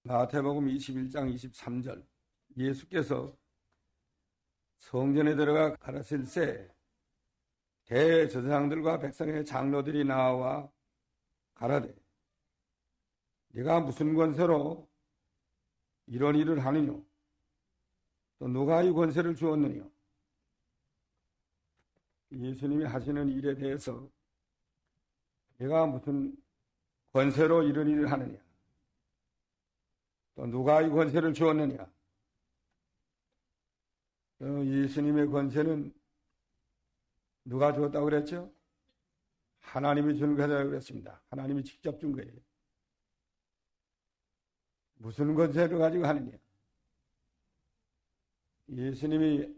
마태복음 21장 23절 예수께서 성전에 들어가 가르칠새 대제사장들과 백성의 장로들이 나와 가라되 네가 무슨 권세로 이런 일을 하느냐? 또 누가 이 권세를 주었느냐? 예수님이 하시는 일에 대해서 네가 무슨 권세로 이런 일을 하느냐? 또 누가 이 권세를 주었느냐? 예수님의 권세는 누가 주었다고 그랬죠? 하나님이 준 거라고 그랬습니다. 하나님이 직접 준 거예요. 무슨 권세를 가지고 하느냐? 예수님이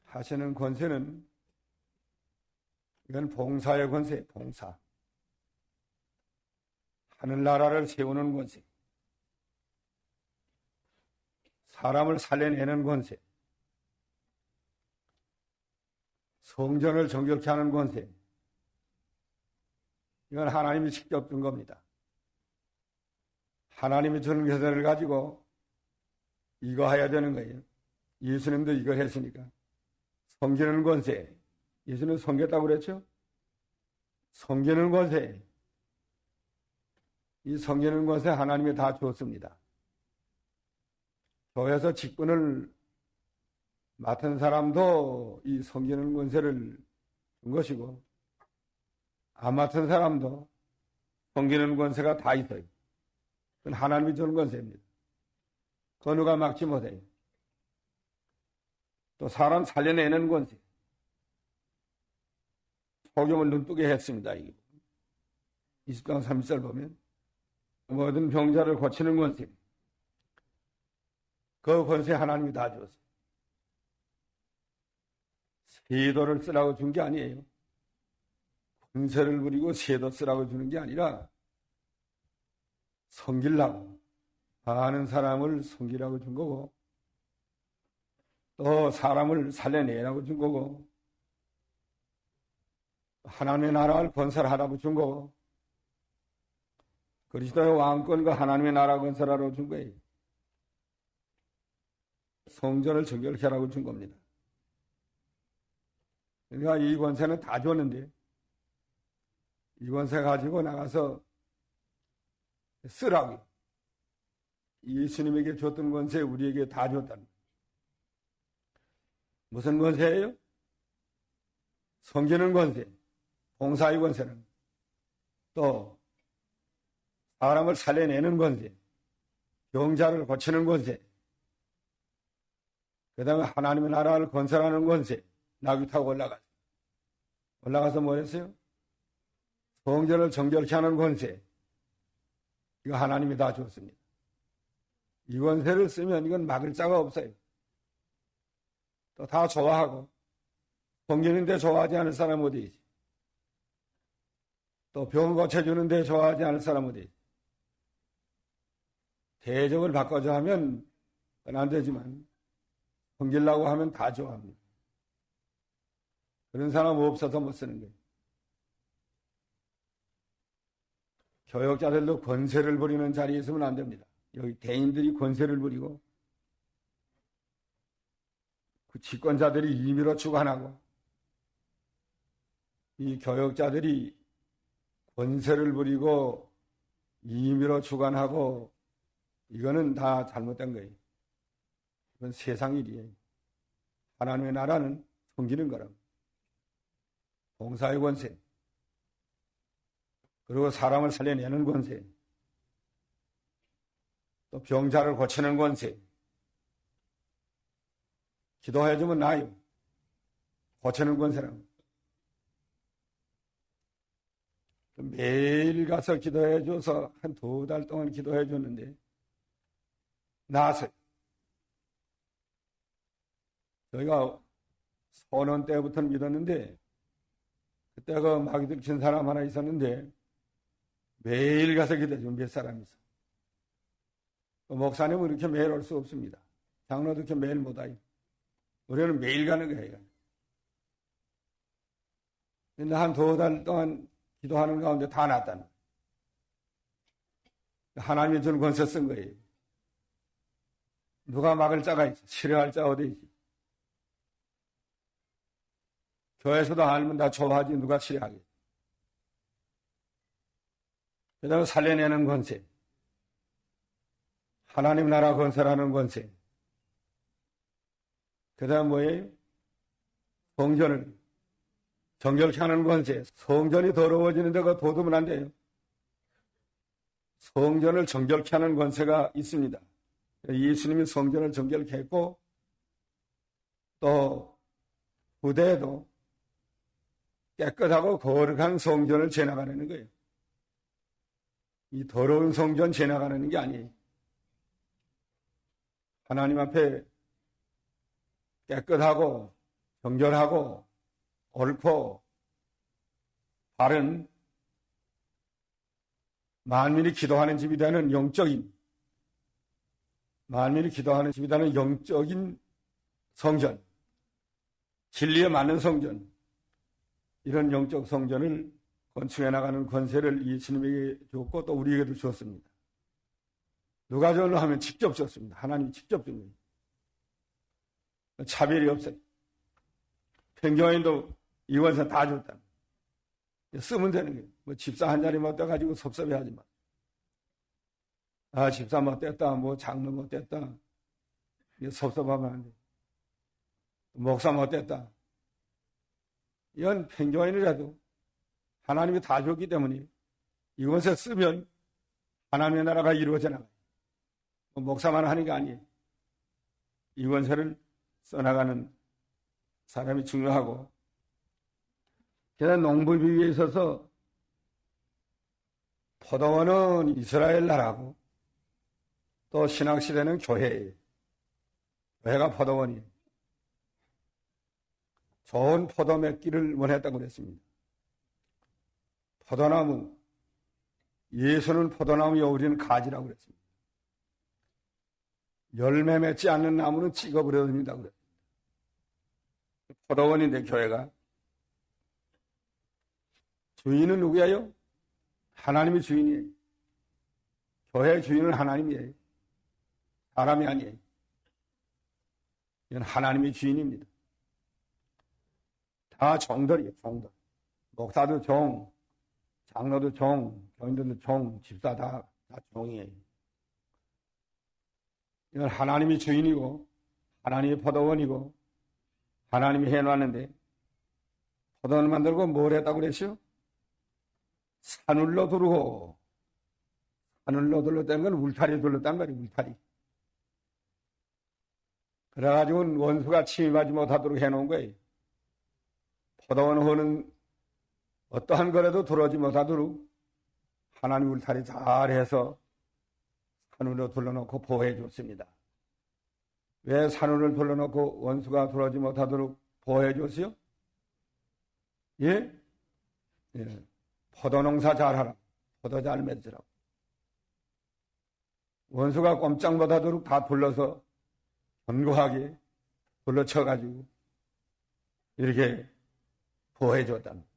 하시는 권세는 이건 봉사의 권세, 봉사. 하늘나라를 세우는 권세. 사람을 살려내는 권세. 성전을 정결케 하는 권세. 이건 하나님이 직접 준 겁니다. 하나님이 주는 권세를 가지고 이거 해야 되는 거예요. 예수님도 이걸 했으니까. 섬기는 권세. 예수는 섬겼다고 그랬죠? 섬기는 권세. 이 섬기는 권세 하나님이 다 주었습니다. 교회에서 직분을 맡은 사람도 이 섬기는 권세를 준 것이고, 안 맡은 사람도 섬기는 권세가 다 있어요. 그건 하나님이 주는 권세입니다. 그 누가 막지 못해요. 또 사람 살려내는 권세. 소금을 눈뜨게 했습니다. 20장 30절 보면 모든 병자를 고치는 권세. 그 권세 하나님이 다 주었어요. 세도를 쓰라고 준 게 아니에요. 권세를 부리고 세도 쓰라고 주는 게 아니라 섬기려고, 많은 사람을 섬기라고 준 거고, 또 사람을 살려내라고 준 거고, 하나님의 나라를 건설하라고 준 거고, 그리스도의 왕권과 하나님의 나라 건설하라고 준 거예요. 성전을 정결케 하라고 준 겁니다. 그러니까 이 권세는 다 줬는데, 이 권세 가지고 나가서 쓰라고. 예수님에게 줬던 권세 우리에게 다 줬다는 거예요. 무슨 권세예요? 섬기는 권세, 봉사의 권세는, 또 사람을 살려내는 권세, 병자를 고치는 권세, 그 다음에 하나님의 나라를 건설하는 권세. 나귀 타고 올라가서 뭐 했어요? 성전을 정결케 하는 권세. 이거 하나님이 다 줬습니다. 이 권세를 쓰면 이건 막을 자가 없어요. 또 다 좋아하고, 섬기는데 좋아하지 않을 사람 어디 있지? 또 병 고쳐주는데 좋아하지 않을 사람 어디 있지? 대접을 바꿔줘 하면 그건 안 되지만, 섬기려고 하면 다 좋아합니다. 그런 사람 없어서 못 쓰는 거예요. 교역자들도 권세를 부리는 자리에 있으면 안 됩니다. 여기 대인들이 권세를 부리고, 그 집권자들이 임의로 주관하고, 이 교역자들이 권세를 부리고 임의로 주관하고, 이거는 다 잘못된 거예요. 이건 세상 일이에요. 하나님의 나라는 섬기는 거라고. 봉사의 권세, 그리고 사람을 살려내는 권세, 또 병자를 고치는 권세. 기도해주면 나아요. 고치는 권세라고. 매일 가서 기도해줘서 한 2달 동안 기도해줬는데 나았어요. 저희가 소년 때부터는 믿었는데, 그때 그 마귀 들킨 사람 하나 있었는데 매일 가서 기도해주면 몇 사람이 있어. 목사님은 이렇게 매일 올 수 없습니다. 장로도 이렇게 매일 못 와요. 우리는 매일 가는 거예요. 근데 한 2달 동안 기도하는 가운데 다 났다는 거예요. 하나님이 준 권세 쓴 거예요. 누가 막을 자가 있어? 싫어할 자가 어디 있지? 교회에서도 알면 다 좋아하지 누가 싫어하겠어? 그 다음에 살려내는 권세, 하나님 나라 건설하는 권세, 그 다음 뭐예요? 성전을 정결케 하는 권세. 성전이 더러워지는 데가 도둑은 안 돼요. 성전을 정결케 하는 권세가 있습니다. 예수님이 성전을 정결케 했고 또 후대에도 깨끗하고 거룩한 성전을 지나가는 거예요. 이 더러운 성전 지나가는 게 아니에요. 하나님 앞에 깨끗하고 정결하고 옳고 바른 만민이 기도하는 집이 되는 만민이 기도하는 집이 되는 영적인 성전, 진리에 맞는 성전, 이런 영적 성전을 건축해 나가는 권세를 예수님에게 줬고 또 우리에게도 주었습니다. 누가 줬나 하면 직접 줬습니다. 하나님이 직접 준 거예요. 차별이 없어요. 평교인도 이 권세 다 줬다. 쓰면 되는 거예요. 뭐 집사 한 자리 못돼가지고 섭섭해하지 마. 아, 집사 못됐다, 뭐 장로 못됐다. 섭섭하면 안 돼. 목사 못됐다. 이건 평교인이라도 하나님이 다 줬기 때문에 이것에 쓰면 하나님의 나라가 이루어져 나가요. 목사만 하는 게 아니에요. 이 권세를 써나가는 사람이 중요하고, 그냥 농부비에 있어서 포도원은 이스라엘 나라고 또 신학시대는 교회예요. 교회가 포도원이에요. 좋은 포도 맺기를 원했다고 그랬습니다. 포도나무, 예수는 포도나무에 우리는 가지라고 그랬습니다. 열매 맺지 않는 나무는 찍어버려야 된다고 그랬습니다. 포도원인데 교회가. 주인은 누구예요? 하나님이 주인이에요. 교회의 주인은 하나님이에요. 사람이 아니에요. 이건 하나님이 주인입니다. 다 종들이에요, 종들. 목사도 종, 장로도 종, 교인들도 종, 집사 다 종이에요. 이건 하나님이 주인이고 하나님이 포도원이고 하나님이 해놨는데, 포도원을 만들고 뭘 했다고 그랬어요? 산울로 두르고, 산울로 둘렀다는 건 울타리 둘렀다는 말이에요. 울타리. 그래가지고 원수가 침입하지 못하도록 해놓은 거예요. 포도원 허는 어떠한 거라도 들어오지 못하도록 하나님 울타리 잘해서 산울로 둘러놓고 보호해 줬습니다. 왜 산울을 둘러놓고 원수가 들어오지 못하도록 보호해 줬어요? 예? 예. 포도 농사 잘하라. 포도 잘 맺으라고. 원수가 꼼짝 못하도록 다 둘러서 견고하게 둘러쳐가지고 이렇게 보호해 줬답니다.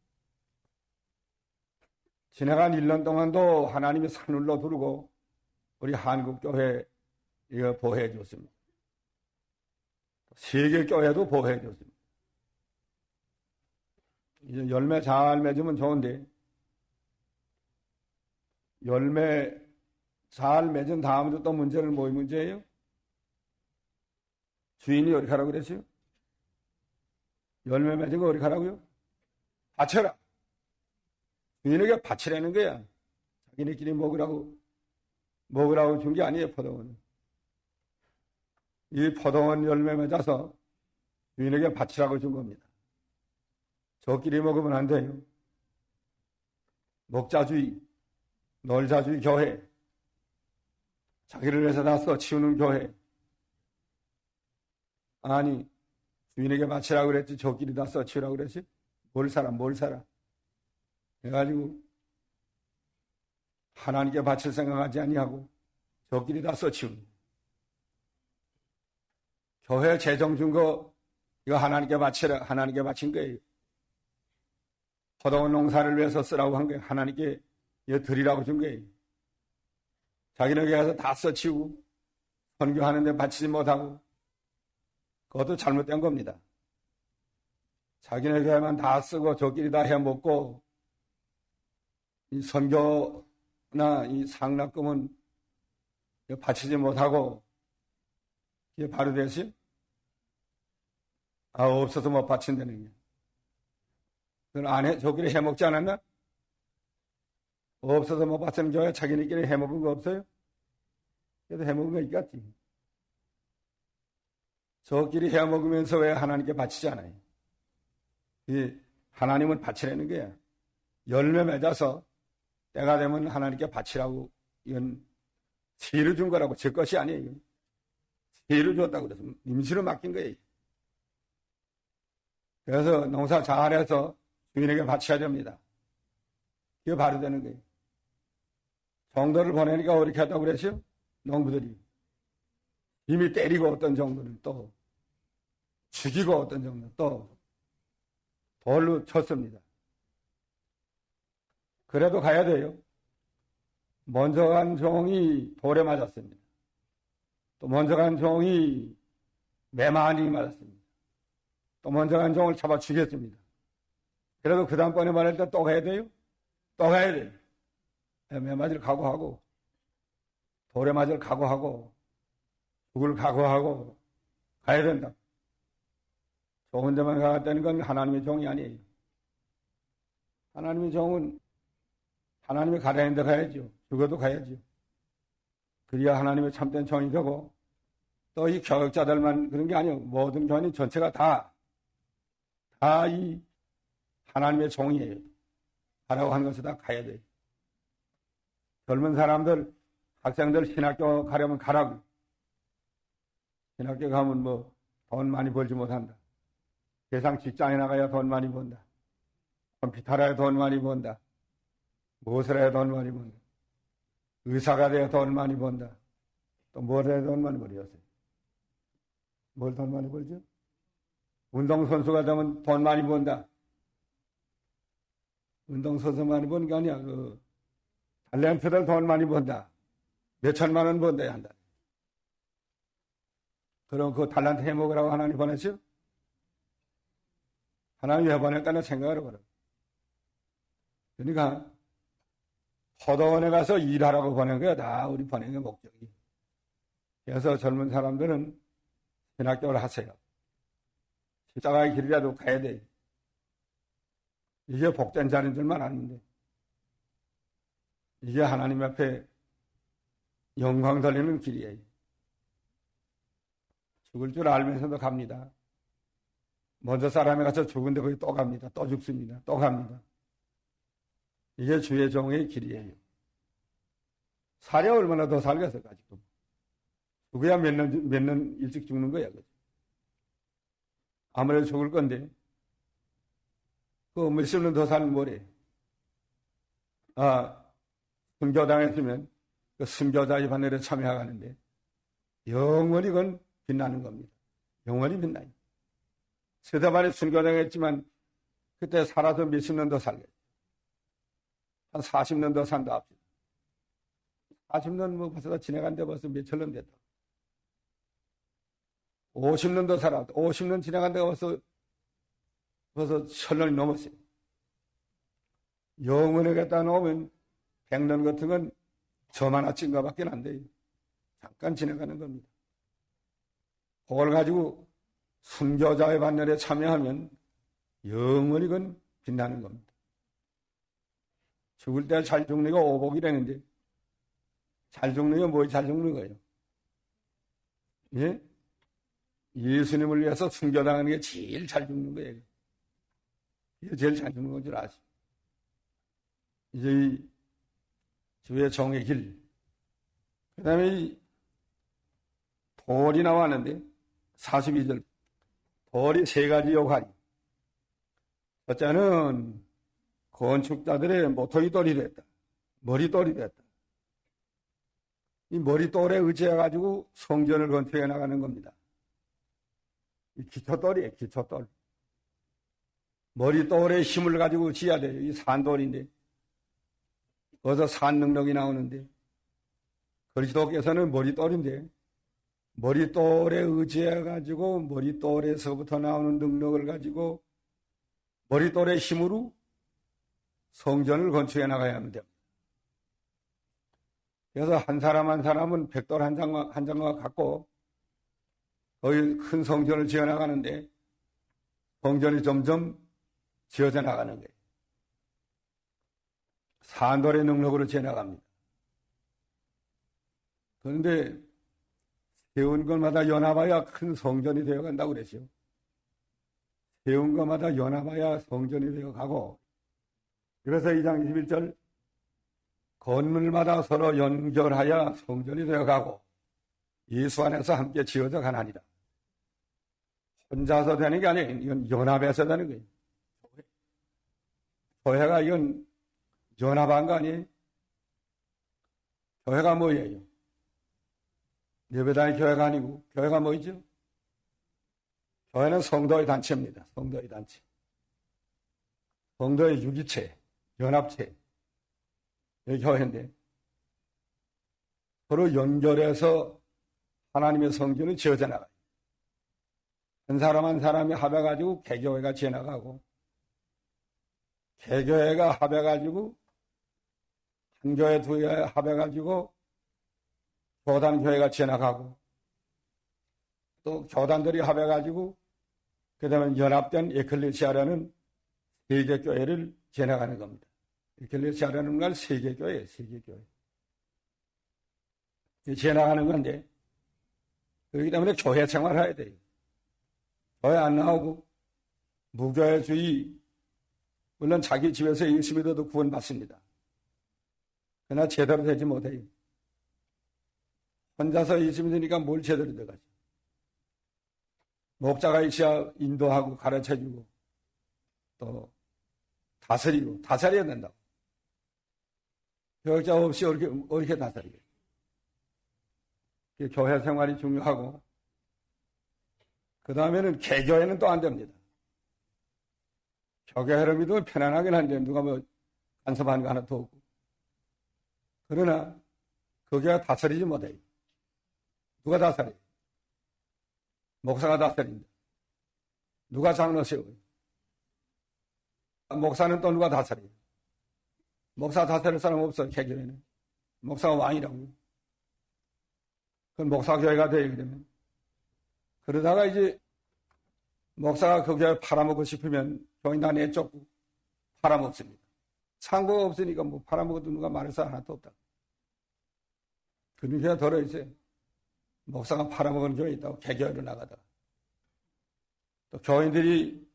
지나간 1년 동안도 하나님이 산울로 두르고 우리 한국교회 이거 보호해 줬습니다. 세계교회도 보호해 줬습니다. 이제 열매 잘 맺으면 좋은데, 열매 잘 맺은 다음에도 또 문제는 뭐의 문제예요? 주인이 어디 가라고 그랬어요? 열매 맺은 거 어디 가라고요? 바쳐라. 주인에게 바치라는 거야. 자기네끼리 먹으라고 준 게 아니에요, 포도원은. 이 포도원 열매 맺어서 주인에게 바치라고 준 겁니다. 저끼리 먹으면 안 돼요. 먹자주의, 놀자주의 교회, 자기를 위해서 다 써치우는 교회. 아니, 주인에게 바치라고 그랬지 저끼리 다 써치우라고 그랬지? 뭘 살아. 그래가지고 하나님께 바칠 생각하지 아니하고 저끼리 다 써치우는. 교회 재정 준 거 이거 하나님께 바치라. 하나님께 바친 거예요. 포도원 농사를 위해서 쓰라고 한 거예요. 하나님께 이거 드리라고 준 거예요. 자기네 교회에서 다 써치우고 선교하는데 바치지 못하고 그것도 잘못된 겁니다. 자기네 교회만 다 쓰고 저끼리 다 해먹고 이 선교나 이 상납금은 바치지 못하고 이게 바로 되지? 없어서 못 바친다는 게. 그걸 안 해, 저끼리 해먹지 않았나? 없어서 못 바치는 교회 자기네끼리 해먹은 거 없어요? 그래도 해먹은 거 있겠지. 저끼리 해먹으면서 왜 하나님께 바치지 않아요? 이 하나님은 바치라는 거야. 열매 맺어서 때가 되면 하나님께 바치라고 이건 지혜를 준 거라고 제 것이 아니에요. 지혜를 줬다고 그래서 임시로 맡긴 거예요. 그래서 농사 잘해서 주인에게 바쳐야 됩니다. 그게 바로 되는 거예요. 정도를 보내니까 어떻게 하다고 그랬어요? 농부들이. 이미 때리고 어떤 정도는 또 죽이고 어떤 정도는 또 돌로 쳤습니다. 그래도 가야 돼요. 먼저 간 종이 돌에 맞았습니다. 또 먼저 간 종이 매만이 맞았습니다. 또 먼저 간 종을 잡아 죽였습니다. 그래도 그 다음번에 말할 때 또 가야 돼요? 또 가야 돼요. 매맞을 각오하고 돌에 맞을 각오하고 죽을 각오하고 가야 된다. 좋은 데만 가겠다는 건 하나님의 종이 아니에요. 하나님의 종은 하나님이 가라는 데 가야죠. 죽어도 가야죠. 그래야 하나님의 참된 종이 되고 또 이 교역자들만 그런 게 아니에요. 모든 교인이 전체가 다 이 하나님의 종이에요. 가라고 하는 것이 다 가야 돼요. 젊은 사람들, 학생들 신학교 가려면 가라고. 신학교 가면 뭐 돈 많이 벌지 못한다. 세상 직장에 나가야 돈 많이 번다. 컴퓨터라 해야 돈 많이 번다. 무엇을 해야 돈 많이 번다. 의사가 돼야 돈 많이 번다. 또 뭘 해야 돈 많이 벌었어요. 뭘 돈 많이 벌죠? 운동선수가 되면 돈 많이 번다. 운동선수 많이 버는 게 아니야. 탤런트들 돈 많이 번다. 몇 천만 원 번다야 한다. 그럼 그 탤런트 해먹으라고 하나님 보냈죠? 하나님 왜 보낼까는 생각을 해보라. 그러니까 포도원에 가서 일하라고 보낸 거야. 다 우리 보낸 게 목적이. 그래서 젊은 사람들은 신학교를 하세요. 십자가의 길이라도 가야 돼. 이게 복된 자인 줄만 아는데. 이게 하나님 앞에 영광 돌리는 길이에요. 죽을 줄 알면서도 갑니다. 먼저 사람에 가서 죽은데 거기 또 갑니다. 또 죽습니다. 또 갑니다. 이게 주의 종의 길이에요. 살이 얼마나 더 살겠어, 아직도. 죽어야 몇 년 일찍 죽는 거야, 그죠? 아무래도 죽을 건데, 몇십 년 더 살면 뭐래? 순교당했으면, 그 순교자의 바늘에 참여하는데, 영원히 그건 빛나는 겁니다. 영원히 빛나요. 세대만에 순교당했지만, 그때 살아서 몇십 년 더 살겠죠. 한 40년 더 산다 합시다. 40년 뭐 벌써 지나간데 벌써 몇천 년 됐다. 50년 더 살았다. 50년 지나간데 벌써 천년이 넘었어요. 영원에 갖다 놓으면 100년 같은 건 저만 찐 거밖에 안 돼요. 잠깐 지나가는 겁니다. 그걸 가지고 순교자의 반열에 참여하면 영원히 그건 빛나는 겁니다. 죽을 때 잘 죽는 게 오복이라는데 잘 죽는 게 뭐 잘 죽는 거예요? 예? 예수님을 위해서 순교당하는 게 제일 잘 죽는 거예요. 이게 제일 잘 죽는 건 줄 아시죠? 이제 이 주의 종의 길. 그 다음에 이 돌이 나왔는데 42절 돌이 세 가지 역할이. 첫째는 건축자들의 모토이 돌이 됐다. 머리돌이 됐다. 이 머리돌에 의지해가지고 성전을 건축해 나가는 겁니다. 이 기초돌이에요, 기초돌. 머리돌에 힘을 가지고 지어야 돼요. 이 산돌인데. 거기서 산 능력이 나오는데. 그리스도께서는 머릿돌인데 머릿돌에 의지해가지고 머릿돌에서부터 나오는 능력을 가지고 머릿돌의 힘으로 성전을 건축해 나가야 합니다. 그래서 한 사람 한 사람은 백돌 한 장과 같고 거의 큰 성전을 지어 나가는데 성전이 점점 지어져 나가는 거예요. 산돌의 능력으로 지어 나갑니다. 그런데 세운 것마다 연합하여 큰 성전이 되어 간다고 그랬죠. 세운 것마다 연합하여 성전이 되어 가고, 그래서 2장 21절 건물마다 서로 연결하여 성전이 되어 가고 예수 안에서 함께 지어져 가나니라. 혼자서 되는 게 아니에요. 이건 연합해서 되는 거예요. 교회가 이건 연합한 거 아니에요? 교회가 뭐예요? 예배당의 교회가 아니고 교회가 뭐죠? 교회는 성도의 단체입니다. 성도의 단체. 성도의 유기체, 연합체. 이게 교회인데 서로 연결해서 하나님의 성전을 지어져 나가요. 한 사람 한 사람이 합해가지고 개교회가 지어나가고 개교회가 합해가지고 한 교회 두 교회 합해가지고 교단교회가 지어나가고 또 교단들이 합해가지고 그 다음에 연합된 에클레시아라는 세계교회를 지어나가는 겁니다. 에클레시아라는 건 세계교회예요. 세계교회. 지어나가는 건데 그렇기 때문에 교회 생활을 해야 돼요. 교회 안 나오고 무교회주의 물론 자기 집에서 예수 믿어도 구원받습니다. 그러나 제대로 되지 못해요. 혼자서 예수 믿으니까 뭘 제대로 돼가지고 목자가 있어야 인도하고 가르쳐주고 또 다스려야 된다고. 교육자 없이 어떻게 다스리게. 교회 생활이 중요하고 그 다음에는 개교회는 또 안 됩니다. 교회를 믿으면 편안하긴 한데 누가 뭐 간섭하는 거 하나도 없고 그러나 그 교회가 다스리지 못해요. 누가 다스려요? 목사가 다스린다. 누가 장로 세워요? 목사는 또 누가 다스려요? 목사 다스릴 사람 없어요. 개교회는. 목사가 왕이라고요. 그건 목사교회가 되게 되면 그러다가 이제 목사가 그 교회 팔아먹고 싶으면 교인 다 내쫓고 팔아먹습니다. 창고가 없으니까 뭐 팔아먹어도 누가 말해서 하나도 없다. 그런 교회가 덜어있어요. 목사가 팔아먹은 교회 있다고 개교회로 나가다가 또 교인들이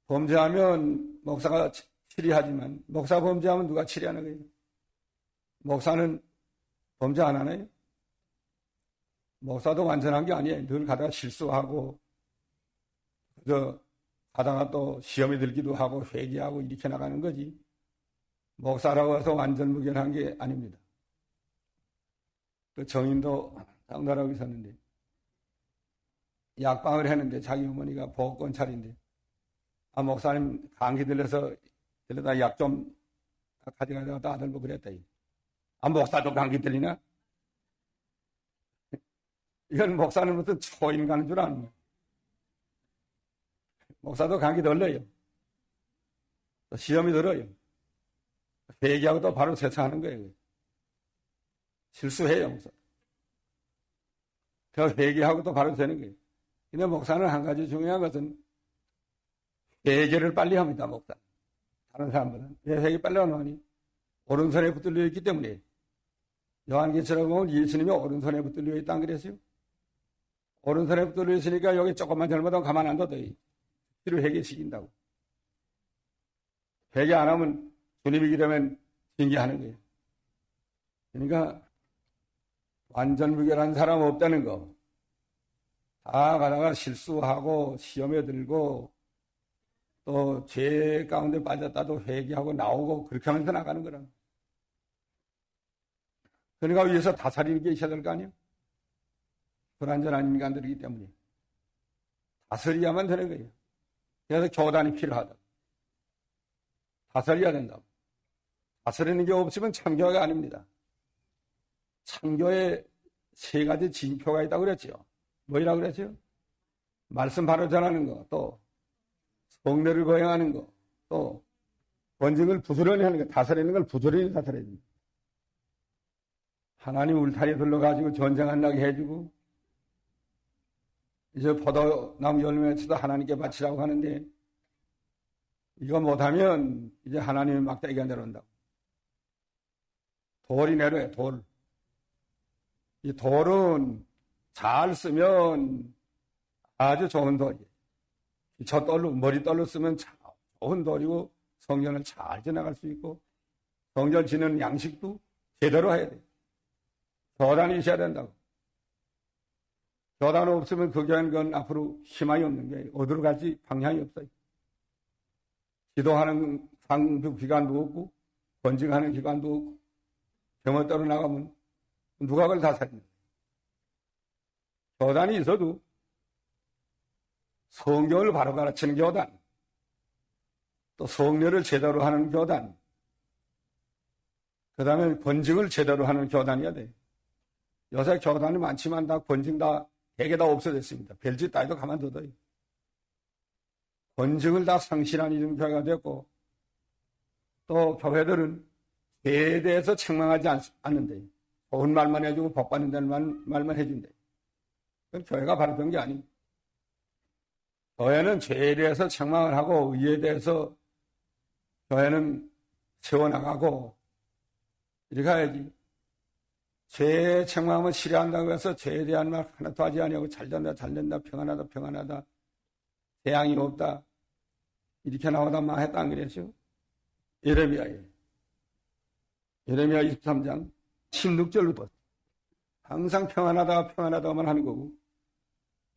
범죄하면 목사가 치리하지만 목사 범죄하면 누가 치리하는 거예요? 목사는 범죄 안 하나요? 목사도 완전한 게 아니에요. 늘 가다가 실수하고 그저 가다가 또 시험이 들기도 하고 회개하고 이렇게 나가는 거지 목사라고 해서 완전 무결한 게 아닙니다. 그 정인도 장로라고 있었는데 약방을 했는데 자기 어머니가 보호권찰인데 목사님 감기 들려서 들려다 약 좀 가져가다가 아들 뭐 그랬다. 목사도 감기 들리나? 이건 목사는 무슨 초인 가는 줄 아는 거예요. 목사도 감기 들려요. 또 시험이 들어요. 회개하고 또 바로 세차하는 거예요. 실수해요, 목사. 그 회개하고 또 바로 되는 거예요. 근데 목사는 한 가지 중요한 것은 회개를 빨리 합니다, 목사. 다른 사람들은. 왜 회개 빨리 하노니? 오른손에 붙들려 있기 때문에. 요한계시록에 보면 예수님이 오른손에 붙들려 있다는 그랬어요. 오른손에 붙들려 있으니까 여기 조금만 잘못하면 가만 안 둬도 뒤로 회개시킨다고. 회개 안 하면 주님이 기르면 징계하는 거예요. 그러니까 완전 무결한 사람 없다는 거. 다 가다가 실수하고 시험에 들고 또 죄 가운데 빠졌다도 회개하고 나오고 그렇게 하면서 나가는 거라. 그러니까 위에서 다스리는 게 있어야 될 거 아니에요? 불완전한 인간들이기 때문에 다스려야만 되는 거예요. 그래서 교단이 필요하다. 다스려야 된다고. 다스리는 게 없으면 참교회가 아닙니다. 참교에 세 가지 징표가 있다고 그랬죠. 뭐라고 그랬죠? 말씀 바로 전하는 거, 또 성례를 거행하는 거, 또 권징을 부지런히 하는 거, 다스리는 걸 부지런히 다스려야 됩니다. 하나님 울타리에 둘러가지고 전쟁 안 나게 해주고, 이제 포도나무 열매치도 하나님께 바치라고 하는데, 이거 못하면 이제 하나님이 막대기가 내려온다고. 돌이 내려요, 돌. 이 돌은 잘 쓰면 아주 좋은 돌이에요. 저 돌로, 머리돌로 쓰면 좋은 돌이고, 성전을 잘 지나갈 수 있고, 성전 지는 양식도 제대로 해야 돼요. 교단이 있어야 된다고. 교단 없으면 그 교회는 그건 앞으로 희망이 없는 거예요. 어디로 갈지 방향이 없어요. 기도하는 상부 기관도 없고, 권징하는 기관도 없고, 병원 따로 나가면 누가 그걸 다 살리는 거예요. 교단이 있어도 성경을 바로 가르치는 교단, 또 성례를 제대로 하는 교단, 그 다음에 권징을 제대로 하는 교단이어야 돼요. 요새 교단이 많지만 다 권징 다 대개 다 없어졌습니다. 별짓 따위도 가만둬둬요. 권징을 다 상실한 이런 교회가 됐고, 또 교회들은 죄에 대해서 책망하지 않는데, 좋은 말만 해주고 복 받는다는 말만 해준대. 그건 교회가 바로 된 게 아닙니다. 교회는 죄에 대해서 책망을 하고 의에 대해서 교회는 세워나가고 이렇게 해야지. 죄에 책망하면 싫어한다고 해서 죄에 대한 말 하나도 하지 아니하고 잘된다 잘된다 평안하다 평안하다 재앙이 없다 이렇게 나오다 망했다 안 그랬죠? 예레미야 23장 16절로 봐. 항상 평안하다 평안하다만 하는 거고,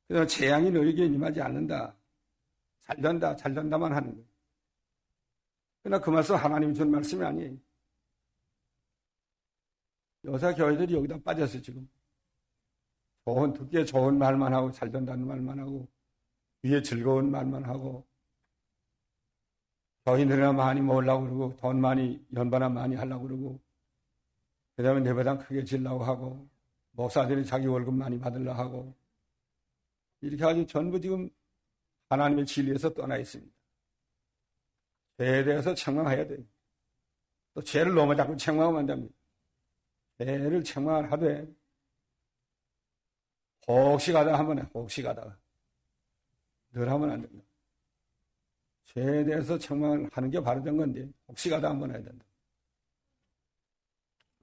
그래서 재앙이 너에게 임하지 않는다, 잘된다 잘된다만 하는 거예요. 그러나 그 말씀 하나님이 준 말씀이 아니에요. 여사 교회들이 여기다 빠졌어요. 지금 듣기에 좋은 말만 하고 잘된다는 말만 하고 위에 즐거운 말만 하고 교인들이나 많이 모으려고 그러고 돈 많이 연반나 많이 하려고 그러고 그 다음에 내배당 크게 지려고 하고 목사들이 자기 월급 많이 받으려고 하고 이렇게 아주 전부 지금 하나님의 진리에서 떠나 있습니다. 죄에 대해서 책망해야 돼요. 또 죄를 너무 자꾸 책망하면 안 됩니다. 죄를 책망을 하되 혹시 가다가 한번 해. 혹시 가다가 늘 하면 안 된다. 죄에 대해서 책망을 하는 게 바로 된 건데 혹시 가다가 한번 해야 된다.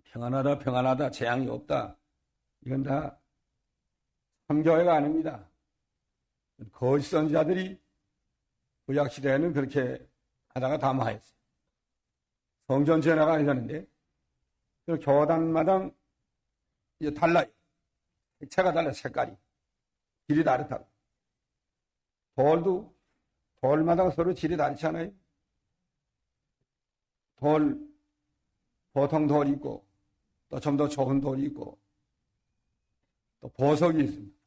평안하다 평안하다 재앙이 없다. 이건 다 참교회가 아닙니다. 거짓 선지자들이 구약시대에는 그렇게 하다가 다 망했어요. 성전 지어나가 아니었는데 그 교단마다 이제 달라요. 색채가 달라요. 색깔이. 질이 다르다고. 돌마다 서로 질이 다르지 않아요? 보통 돌이 있고 또 좀 더 좋은 돌이 있고 또 보석이 있습니다.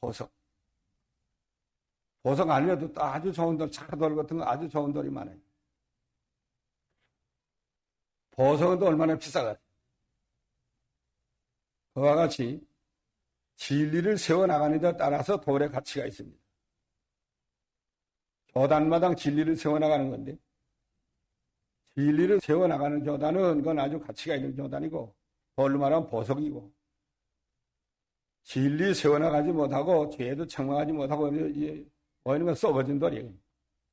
보석 아니어도 또 아주 좋은 돌, 차돌 같은 거 아주 좋은 돌이 많아요. 보석은 또 얼마나 비싸가지고. 그와 같이 진리를 세워나가는 데 따라서 돌의 가치가 있습니다. 교단마다 진리를 세워나가는 건데 진리를 세워나가는 교단은 그건 아주 가치가 있는 교단이고 돌로 말하면 보석이고 진리 세워나가지 못하고 죄도 책망하지 못하고 보이는 건 썩어진 돌이에요.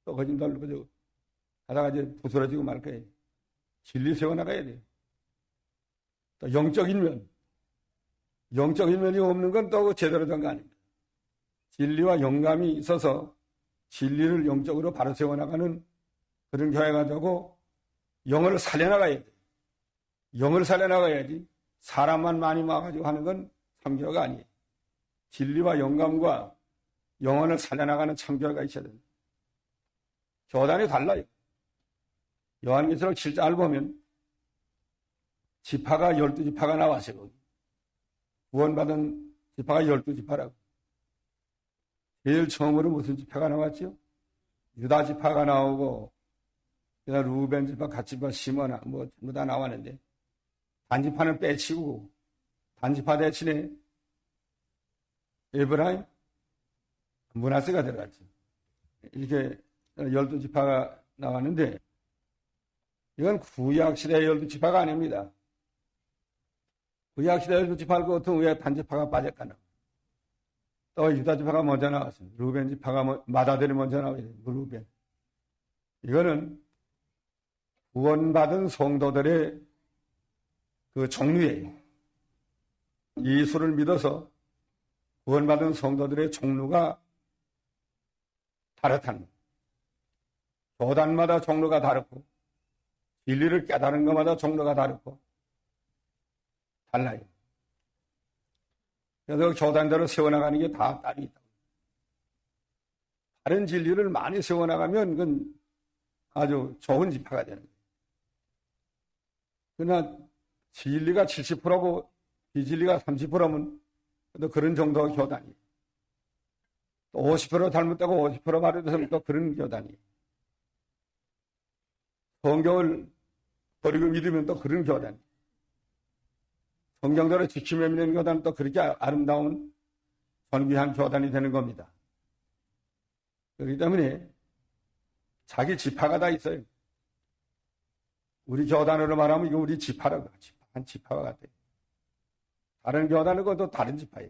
썩어진 돌로 그저 하다가 이제 부스러지고 말 거예요. 진리 세워나가야 돼요. 또 영적인 면이 없는 건 또 제대로 된 거 아닙니다. 진리와 영감이 있어서 진리를 영적으로 바로 세워나가는 그런 교회가 되고 영을 살려나가야 돼요. 영을 살려나가야지 사람만 많이 모아가지고 하는 건 참교회가 아니에요. 진리와 영감과 영혼을 살려나가는 참교회가 있어야 됩니다. 교단이 달라요. 요한계시록 7장을 보면 지파가 12지파가 나왔어요. 구원받은 지파가 12지파라고. 제일 처음으로 무슨 지파가 나왔죠? 유다 지파가 나오고 그다음 루벤 지파, 갓 지파, 시므나 뭐 전부 다 나왔는데 단지파는 빼치고 단지파 대신에 에브라임, 므낫세가 들어갔지. 이렇게 12지파가 나왔는데 이건 구약시대의 12지파가 아닙니다. 구약시대의 12지파를 거통 왜 단지파가 빠졌다나. 또 유다지파가 먼저 나왔습니다. 루벤지파가 마다들이 먼저 나와요. 루벤. 이거는 구원받은 성도들의 그 종류예요. 예수를 믿어서 구원받은 성도들의 종류가 다르다는 거예요. 교단마다 종류가 다르고 진리를 깨달은 것마다 종류가 다르고 달라요. 그래서 교단대로 세워나가는 게 다 딸이 있다. 다른 진리를 많이 세워나가면 그건 아주 좋은 지파가 되는 거예요. 그러나 진리가 70%고 비진리가 30%면 또 그런 정도의 교단이에요. 또 50% 잘못되고 50% 바르되면 또 그런 교단이에요. 성경을 버리고 믿으면 또 그런 교단이에요. 성경대로 지키며 믿는 교단은 또 그렇게 아름다운 존귀한 교단이 되는 겁니다. 그렇기 때문에 자기 지파가 다 있어요. 우리 교단으로 말하면 이거 우리 지파라고 한 지파가 같아요. 다른 교단은 그것도 다른 지파예요.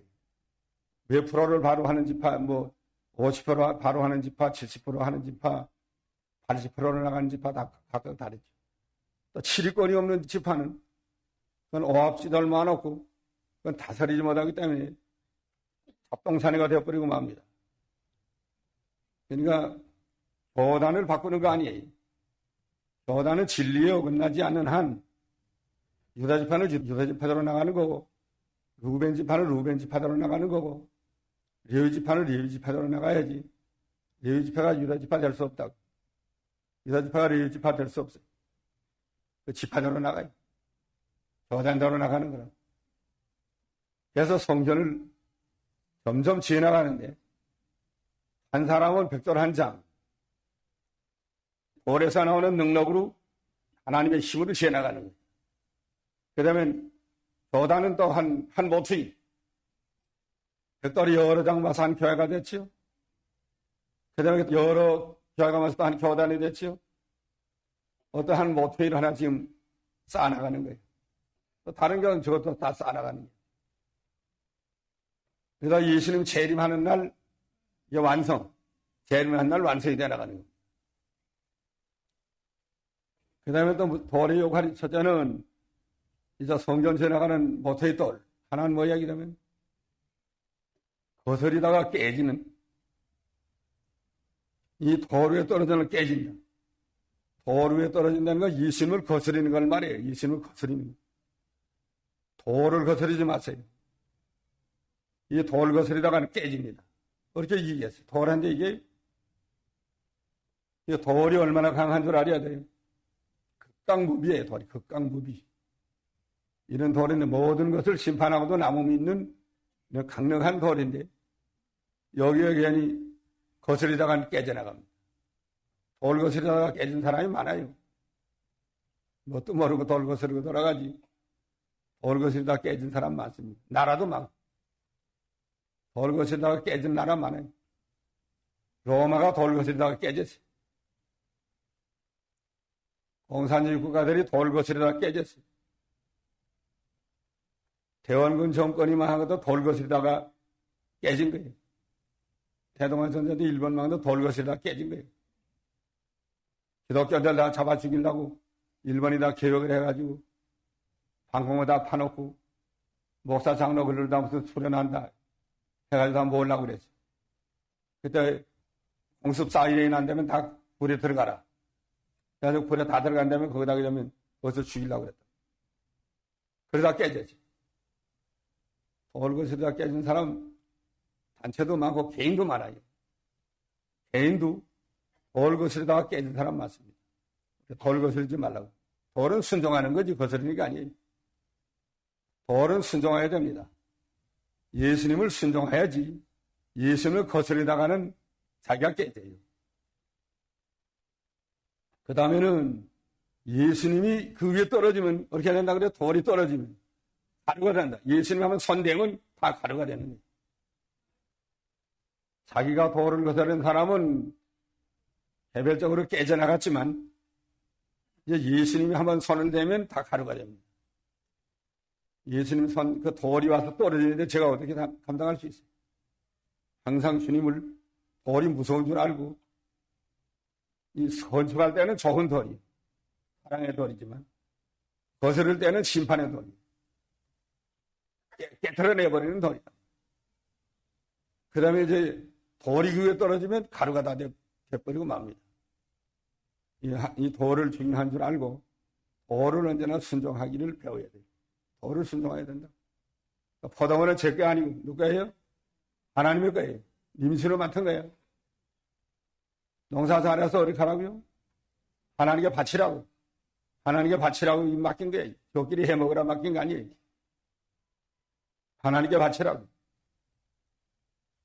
몇 프로를 바로 하는 지파, 50% 바로 하는 지파, 70% 하는 지파, 80%로 나가는 지파 다 각각 다르죠. 또 7위권이 없는 지파는 그건 오합지도 얼마 안 없고 그건 다스리지 못하기 때문에 잡동사내가 되어버리고 맙니다. 그러니까 교단을 바꾸는 거 아니에요. 교단은 진리에 어긋나지 않는 한 유다지파는 유다지파대로 나가는 거고 루벤지파는 루벤지파대로 나가는 거고 레위지파는 레위지파대로 나가야지. 레위지파가 유다지파 될 수 없다고. 유다지파가 레위지파 될 수 없어요. 그 지파대로 나가요. 교단대로 나가는 거라. 그래서 성전을 점점 지어나가는데 한 사람은 벽돌 한 장, 돌에서 나오는 능력으로 하나님의 힘으로 지어나가는 거예요. 그 다음에 교단은 또 한 모퉁이, 벽돌이 여러 장 모아서 한 교회가 됐지요. 그 다음에 여러 교회가 모아서 또 한 교단이 됐지요. 어떤 한 모퉁이를 하나 지금 쌓아나가는 거예요. 또 다른 교회는 저것도 다 쌓아나가는 거예요. 그래서 예수님 재림하는 날, 이게 완성, 재림하는 날 완성이 되어 나가는 거예요. 그 다음에 또 돌의 역할이 첫째는 이제 성전 지나가는 모퉁이 돌, 하나는 뭐야, 이러면 거슬리다가 깨지는 이 돌 위에 떨어지는 깨진다. 돌 위에 떨어진다는 건 예수님을 거스리는 걸 말이에요. 예수님을 거스리는 거. 돌을 거스리지 마세요. 이 돌 거스리다가는 깨집니다. 그렇게 얘기했어요. 돌한테 이게 돌이 얼마나 강한 줄 알아야 돼요. 극강무비예요. 돌이 극강무비. 이런 돌인데 모든 것을 심판하고도 남음 있는 강력한 돌인데 여기에 괜히 거스리다가 깨져나갑니다. 돌 거스리다가 깨진 사람이 많아요. 뭣도 모르고 돌 거스리고 돌아가지. 돌 거스리다가 깨진 사람 많습니다. 나라도 많고. 돌 거스리다가 깨진 나라 많아요. 로마가 돌 거스리다가 깨졌어요. 공산주의 국가들이 돌 거스리다가 깨졌어요. 대원군 정권이 망한 것도 돌 거스리다가 깨진 거예요. 대동아 전쟁도 일본 망도 돌 거스리다가 깨진 거예요. 기독교들 다 잡아 죽이려고 일본이 다 개혁을 해가지고 방공을 다 파놓고 목사 장로 글을 다 무슨 수련한다 해가지고 다 모으려고 그랬어. 그때 공습 4일이 난다면 다 불에 들어가라. 그래서 불에 다 들어간다면 거기다 그러면 어디서 죽이려고 그랬다. 그러다 깨졌지. 돌 거스리다 깨진 사람 단체도 많고 개인도 많아요. 개인도 돌 거스리다가 깨진 사람 많습니다. 돌 거스리지 말라고. 돌은 순종하는 거지 거스리는 게 아니에요. 돌은 순종해야 됩니다. 예수님을 순종해야지 예수님을 거스리다가는 자기가 깨져요. 그 다음에는 예수님이 그 위에 떨어지면 어떻게 된다 그래요? 돌이 떨어지면 가루가 된다. 예수님 하면 손대면 다 가루가 되는 거예요. 자기가 도를 거스른 사람은 개별적으로 깨져나갔지만 이제 예수님이 한번 손을 대면 다 가루가 됩니다. 예수님 손, 그 돌이 와서 떨어지는데 제가 어떻게 감당할 수 있어요? 항상 주님을 돌이 무서운 줄 알고 이 건축할 때는 좋은 돌이 사랑의 돌이지만 거스를 때는 심판의 돌이 깨트려내버리는 돌이다. 그 다음에 이제 돌이 그 위에 떨어지면 가루가 다 돼버리고 맙니다. 이 돌을 중요한 줄 알고 돌을 언제나 순종하기를 배워야 돼요. 돌을 순종해야 된다. 포도원은 제 게 아니고 누구예요? 하나님의 거예요. 임시로 맡은 거예요. 농사 잘해서 어디 가라고요? 하나님께 바치라고. 하나님께 바치라고 맡긴 거예요. 저끼리 해먹으라 맡긴 거 아니에요. 하나님께 바치라고.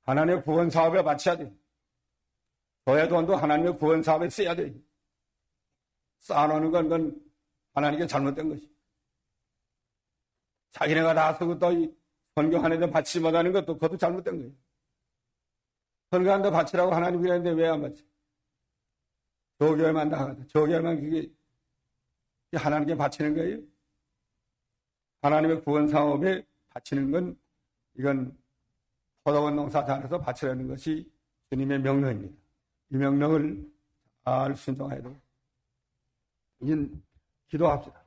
하나님의 구원 사업에 바쳐야 돼요. 저의 돈도 하나님의 구원 사업에 써야 돼요. 쌓아놓는 건 그건 하나님께 잘못된 것이. 자기네가 다 쓰고 또 선교하는데 바치지 못하는 것도 그것도 잘못된 거예요. 선교하는데 바치라고 하나님이 그랬는데 왜 안 바치? 조교회만 다 하거든. 조교회만 그게 하나님께 바치는 거예요. 하나님의 구원 사업에 바치는 건 이건 포도원 농사 잘해서 바치라는 것이 주님의 명령입니다. 이 명령을 잘 순종해야 돼요. 이제 기도합시다.